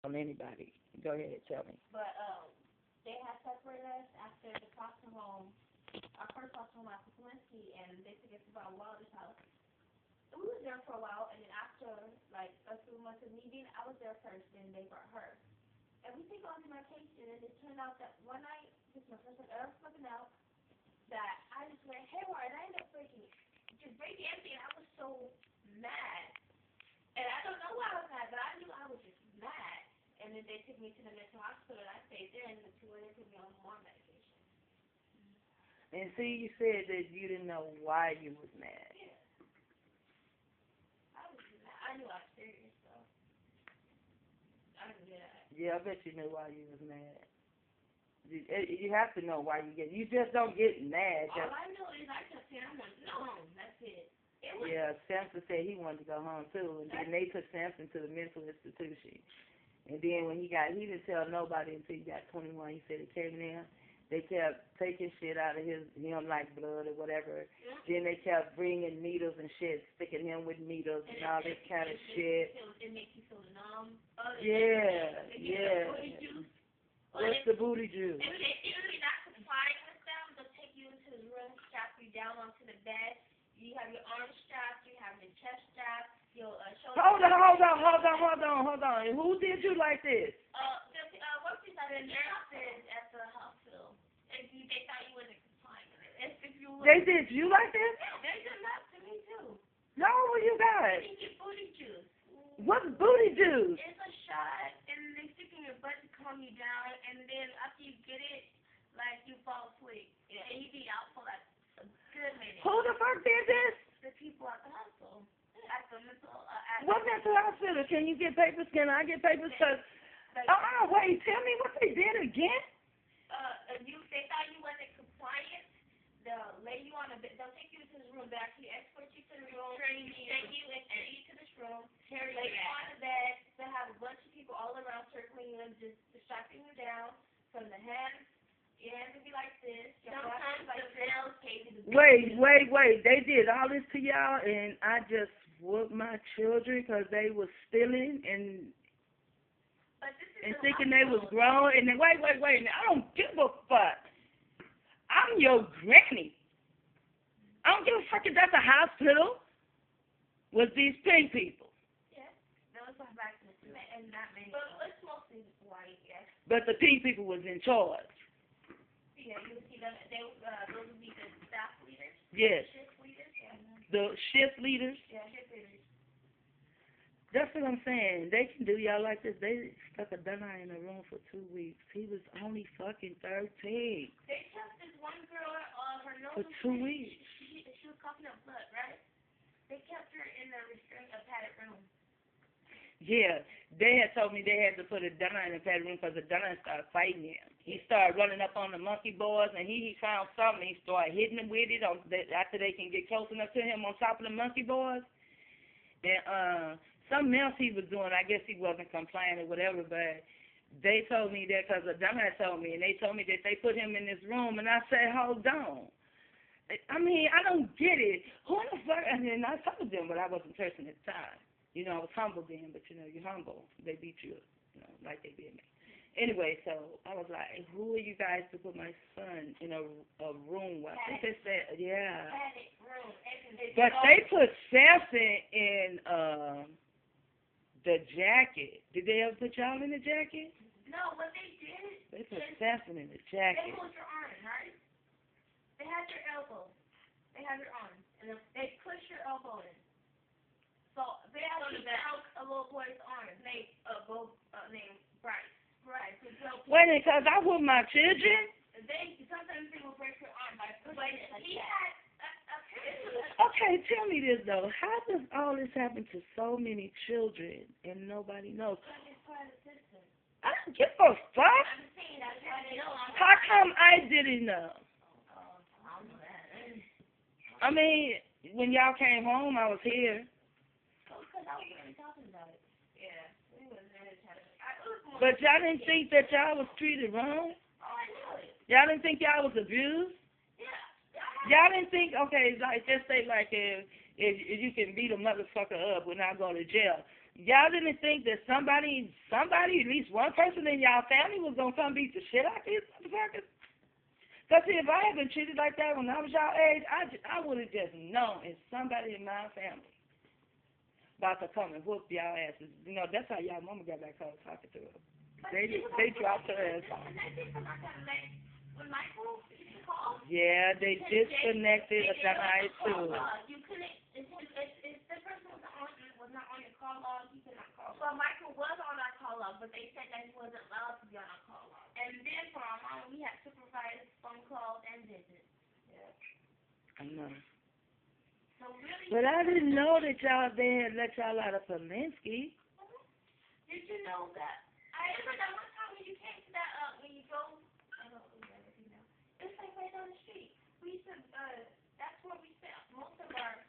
on anybody. Go ahead, tell me. But they had separated us after the foster home. Our first foster home after Kalinsky, and they took us to our Wilder's house. We was there for a while, and then after like a few months of me being, I was there first, and they brought her. And we take on demarcation, and it turned out that one night, this was my first time ever smoking out, that I just went haywire, and I ended up just breaking everything. I was so mad, and I don't know why I was mad, but I knew I was just mad. And then they took me to the mental hospital, and I stayed there, and the two women put me on more medication. And see, you said that you didn't know why you was mad. Yeah, I was mad. I knew I was serious, so I didn't get it. Yeah, I bet you knew why you was mad. You have to know why you get. You just don't get mad. All I know is I kept saying I want to go home. That's it. Yeah, Samson said he wanted to go home too, and then they took Samson to the mental institution. And then when he didn't tell nobody until he got 21. He said he came there. They kept taking shit out of him like blood or whatever. Yeah. Then they kept bringing needles and shit, sticking him with needles and all this kind of shit. It makes you feel numb. Yeah. What's the booty juice? If you're not complying with them, they'll take you into the room, strap you down onto the bed. You have your arms strapped, you have your chest strapped, your shoulder. Hold on. And who did you like this? The workers at the nurses at the hospital. They thought you wasn't complying with it. They did you like this? Yeah, they did that to me too. No, what you got? They get booty juice. What's booty juice? It's a shot, and they stick in your butt to calm you down, and then after you get it, like you fall asleep. Yeah, and you be out for like a good minute. Who the fuck did this? The people at the hospital. At the mental. What mental hospital? Can you get papers? Can I get papers? Cause wait, tell me what they did again. They thought you wasn't compliant. They'll lay you on a bed. They'll take you to this room. They actually escort you to the room. Take you and take you to this room. Lay you on the bed. They'll have a bunch of people all around circling you and just strapping you down from the hands. Your hands will be like this. Sometimes like the nails cave in the Wait. They did all this to y'all, and I just whooped my children because they was stealing and thinking they was grown. And then wait. I don't give a fuck. I'm your granny. I don't give a fuck if that's a hospital with these pink people. Yeah, those are back in the cement and not many. But it's mostly white, yes. But the pink people was in charge. Yeah, you would see them. Those would be the staff leaders. Yes. Shift leaders. Yeah. The shift leaders. Yeah, shift leaders. That's what I'm saying. They can do y'all like this. They stuck a dunner in a room for 2 weeks. He was only fucking 13. They kept this one girl, her nose for 2 weeks. She was coughing up blood, right? They kept her in a padded room. Yeah, they had told me they had to put a dunner in the padded room because the dunner started fighting him. He started running up on the monkey boys, and he found something. He started hitting them with it after they can get close enough to him on top of the monkey boys. And something else he was doing, I guess he wasn't complying or whatever, but they told me that because the dumbass told me, and they told me that they put him in this room, and I said, hold on. I mean, I don't get it. Who the fuck? And then I told them, but I wasn't cursing at the time. You know, I was humble then, but, you know, you're humble. They beat you, like they did me. Anyway, so I was like, who are you guys to put my son in a room with? They said, yeah. But they put Samson in the jacket. Did they ever put y'all in the jacket? No, what they did. They put Samson in the jacket. They hold your arm, right? They had your elbow. They have your arm. And they push your elbow in. So they actually broke a little boy's arm named Bryce. Wait a minute, because I with my children? Sometimes they will break your arm by pushing it. He had Okay, tell me this, though. How does all this happen to so many children and nobody knows? I don't give a fuck. How come I didn't know? I mean, when y'all came home, I was here. But y'all didn't think that y'all was treated wrong? Y'all didn't think y'all was abused? Y'all didn't think, okay, like, just say, like, if you can beat a motherfucker up when I go to jail. Y'all didn't think that somebody, at least one person in y'all family was going to come beat the shit out of these motherfuckers? Because if I had been treated like that when I was y'all age, I would have just known it's somebody in my family about to come and whoop y'all asses. You know, that's how y'all mama got back home talking to her. They dropped her ass off. Yeah, they disconnected a guy too. You couldn't, if the person was not on your call log, you could not call. Well, Michael was on our call log, but they said that he wasn't allowed to be on our call log. And then for our mom, we had supervised phone calls and visits. Yeah. I know. So really. But I didn't know that they had let y'all out of Polinsky. Did you know that? I remember that one time when you came to that, when you go, I don't remember if you know. It's like right down the street. We used to, that's where we spent most of our,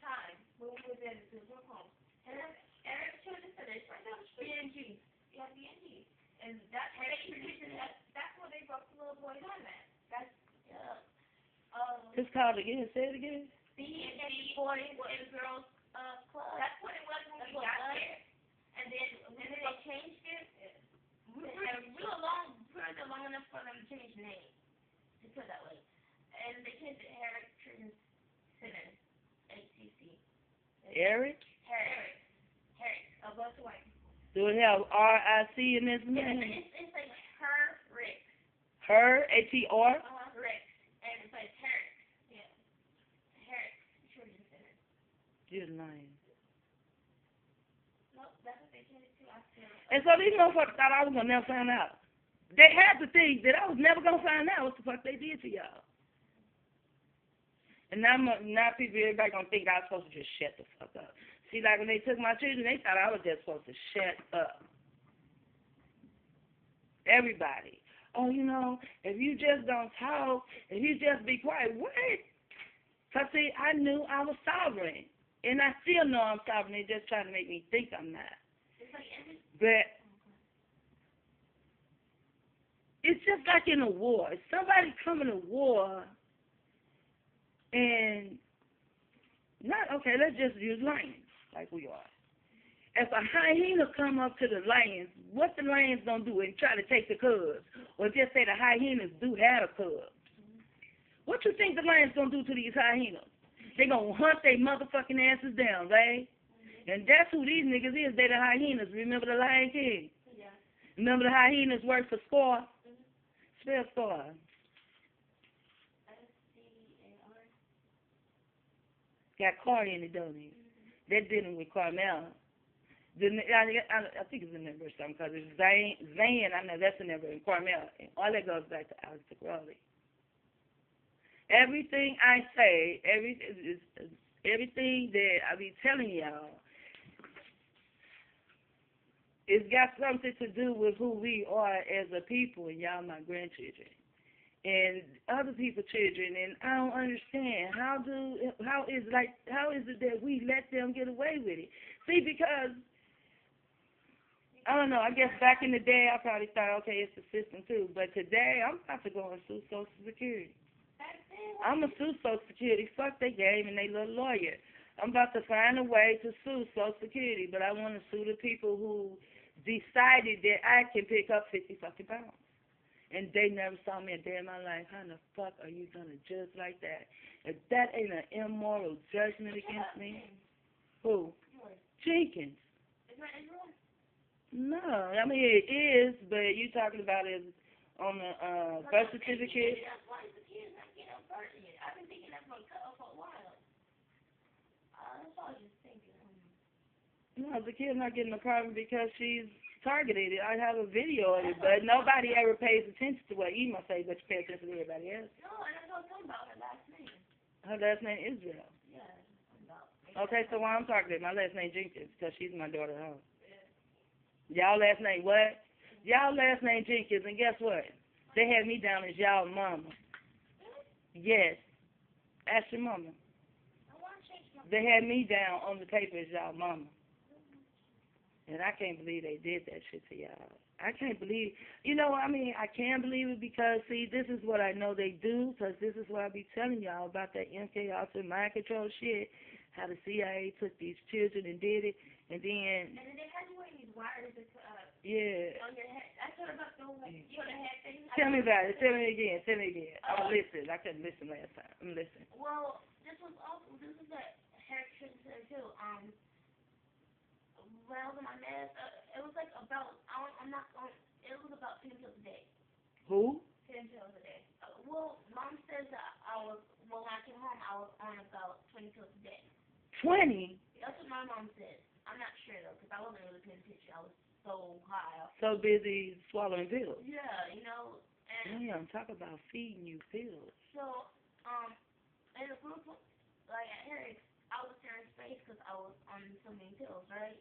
time when we was in the group home. And then Eric Children's Center, it's right down the street. BNG. Yeah, BNG. And that's where they broke the little boy's arm at. That's, It's called again. Say it again. BNG Boys and Girls, Club. That's what it was when we got there. And then they changed it. We were further long enough for them to change the name. To put it that way. And they changed it to Eric Children's Center. HCC. Eric? Harris. Above the white. Do it have R-I-C in this name? It's like her, Rick. Her, H-E-R? Rick. And it's like Harris. Yeah. Harris Children's Center. You're lying. Nope, that's what they changed it to after. And so these motherfuckers thought I was going to never find out. They had to think that I was never going to find out what the fuck they did to y'all. And now everybody going to think I was supposed to just shut the fuck up. See, like when they took my children, they thought I was just supposed to shut up. Everybody. Oh, you know, if you just don't talk, if you just be quiet, what? Because, see, I knew I was sovereign. And I still know I'm sovereign. They're just trying to make me think I'm not. But it's just like in a war. If somebody coming to war and let's just use lions like we are. If a hyena come up to the lions, what the lions gonna do and try to take the cubs? Or just say the hyenas do have a cub. What you think the lions gonna do to these hyenas? They gonna hunt their motherfucking asses down, right? And that's who these niggas is. They the hyenas. Remember the Lion King? Yeah. Remember the hyenas work for Scar? Spell Scar. S-C-A-R. Got Car in it, don't he? They're dealing with Carmel. I think it's a number or something, because it's Zane, I know that's a number, and Carmel. And all that goes back to Alex Crowley. Everything I say, everything that I be telling y'all, it's got something to do with who we are as a people, and y'all my grandchildren. And other people's children, and I don't understand how is it that we let them get away with it? See, because I don't know, I guess back in the day I probably thought, okay, it's the system too, but today I'm about to go and sue Social Security. I'm gonna sue Social Security. Fuck they game and they little lawyer. I'm about to find a way to sue Social Security, but I want to sue the people who decided that I can pick up 50 fucking pounds. And they never saw me a day in my life. How the fuck are you going to judge like that? If that ain't an immoral judgment against me. Who? Jenkins. Is that Israel? No, I mean it is, but you talking about it on the birth certificate. That's why the kid's not getting a birth yet. I've been thinking that's going to cut off for a while. That's all I was just thinking. No, the kid's not getting a problem because she's targeted. I have a video of it, but nobody ever pays attention to what Ema say, but you pay attention to everybody else. No, and I'm not talking about her last name. Her last name is Israel. Yeah, Okay, so why I'm targeted? My last name Jenkins, because she's my daughter at home. Y'all last name what? Y'all last name Jenkins, and guess what? They had me down as y'all mama. Yes. Ask your mama. They had me down on the paper as y'all mama. And I can't believe they did that shit to y'all. I can't believe, I can't believe it because, see, this is what I know they do, because this is what I be telling y'all about that MK Ultra mind control shit, how the CIA took these children and did it, And then, And then they had you wearing these wires yeah. on your head. I thought about doing like, you know, the head thing. Tell me about it. Tell me again. Tell me again. I was listening. I couldn't listen last time. I'm listening. Well, this was also, this is a hair transition too. When I was in my math, it was like about, I'm not going, it was about 10 pills a day. Who? 10 pills a day. Well, mom says that when I came home, I was on about 20 pills a day. 20? That's what my mom said. I'm not sure though, because I wasn't really paying attention. I was so high. So busy swallowing pills. Yeah, you know, and Damn, talk about feeding you pills. so, in the group, like at Eric's, I was sharing space because I was on so many pills, right?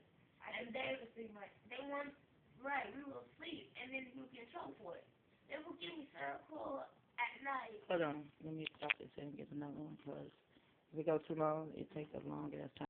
And they weren't, right, we would sleep, and then we would get in trouble for it. They would give me Seroquel at night. Hold on. Let me stop this and get another one, because if it goes too long, it takes a long ass time.